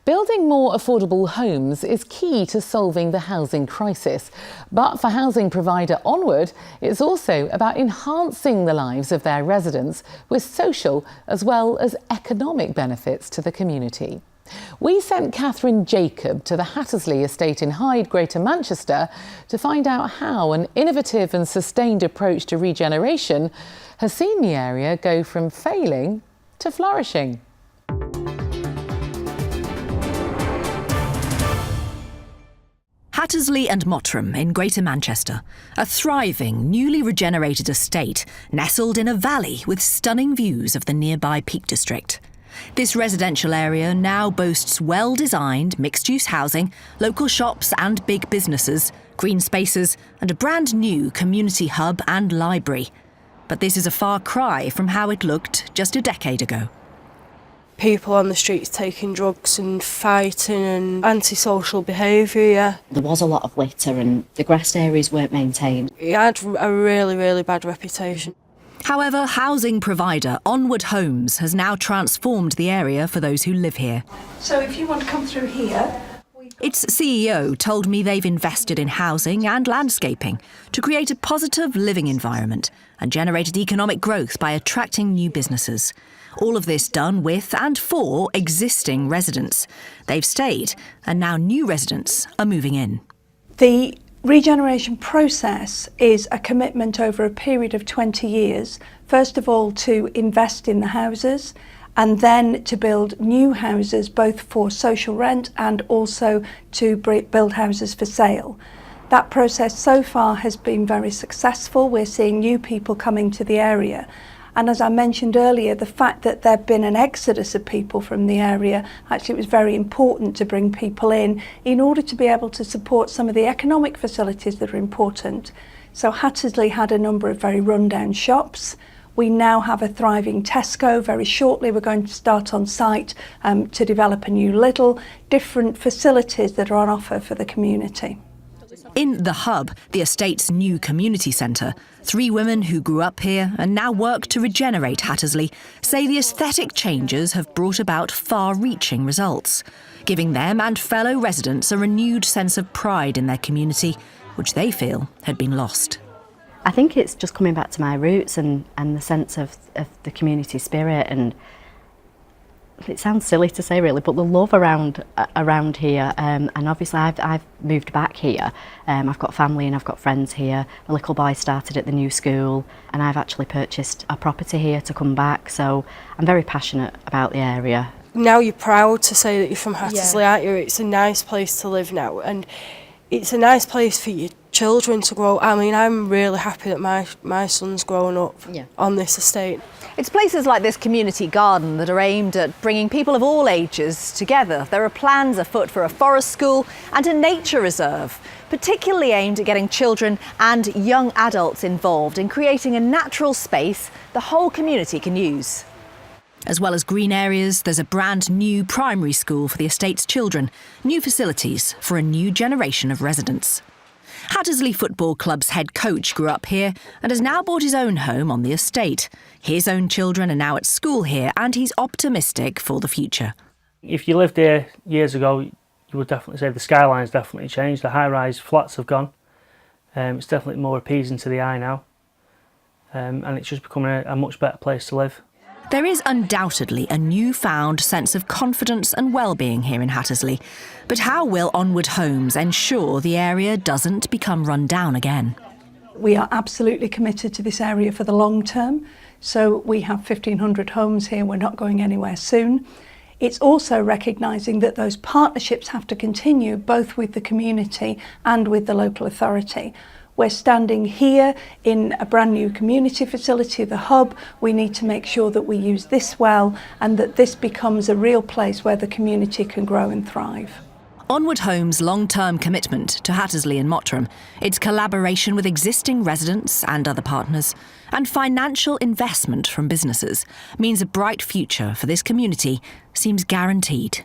Building more affordable homes is key to solving the housing crisis. But for housing provider Onward, it's also about enhancing the lives of their residents with social as well as economic benefits to the community. We sent Catherine Jacob to the Hattersley estate in Hyde, Greater Manchester, to find out how an innovative and sustained approach to regeneration has seen the area go from failing to flourishing. Hattersley and Mottram in Greater Manchester, a thriving, newly regenerated estate nestled in a valley with stunning views of the nearby Peak District. This residential area now boasts well-designed mixed-use housing, local shops and big businesses, green spaces and a brand new community hub and library. But this is a far cry from how it looked just a decade ago. People on the streets taking drugs and fighting and antisocial behaviour, yeah. There was a lot of litter and the grassed areas weren't maintained. It had a really, really bad reputation. However, housing provider Onward Homes has now transformed the area for those who live here. So if you want to come through here... Its CEO told me they've invested in housing and landscaping to create a positive living environment and generated economic growth by attracting new businesses. All of this done with and for existing residents. They've stayed, and now new residents are moving in. The regeneration process is a commitment over a period of 20 years, first of all to invest in the houses, and then to build new houses both for social rent and also to build houses for sale. That process so far has been very successful. We're seeing new people coming to the area. And as I mentioned earlier, the fact that there had been an exodus of people from the area, actually it was very important to bring people in order to be able to support some of the economic facilities that are important. So Hattersley had a number of very rundown shops. We now have a thriving Tesco. Very shortly we're going to start on site to develop a new Lidl, different facilities that are on offer for the community. In the hub, the estate's new community centre, 3 women who grew up here and now work to regenerate Hattersley say the aesthetic changes have brought about far-reaching results, giving them and fellow residents a renewed sense of pride in their community, which they feel had been lost. I think it's just coming back to my roots and the sense of the community spirit, and it sounds silly to say really, but the love around here, and obviously I've moved back here. I've got family and I've got friends here. My little boy started at the new school and I've actually purchased a property here to come back, so I'm very passionate about the area. Now you're proud to say that you're from Hattersley, aren't you? It's a nice place to live now, and it's a nice place for your children to grow. I mean, I'm really happy that my son's growing up on this estate. It's places like this community garden that are aimed at bringing people of all ages together. There are plans afoot for a forest school and a nature reserve, particularly aimed at getting children and young adults involved in creating a natural space the whole community can use. As well as green areas, there's a brand new primary school for the estate's children, new facilities for a new generation of residents. Hattersley Football Club's head coach grew up here and has now bought his own home on the estate. His own children are now at school here and he's optimistic for the future. If you lived here years ago, you would definitely say the skyline's definitely changed. The high-rise flats have gone. It's definitely more appeasing to the eye now. And it's just becoming a much better place to live. There is undoubtedly a newfound sense of confidence and well-being here in Hattersley. But how will Onward Homes ensure the area doesn't become run down again? We are absolutely committed to this area for the long term. So we have 1,500 homes here. We're not going anywhere soon. It's also recognising that those partnerships have to continue both with the community and with the local authority. We're standing here in a brand new community facility, the hub. We need to make sure that we use this well and that this becomes a real place where the community can grow and thrive. Onward Homes' long-term commitment to Hattersley and Mottram, its collaboration with existing residents and other partners, and financial investment from businesses means a bright future for this community seems guaranteed.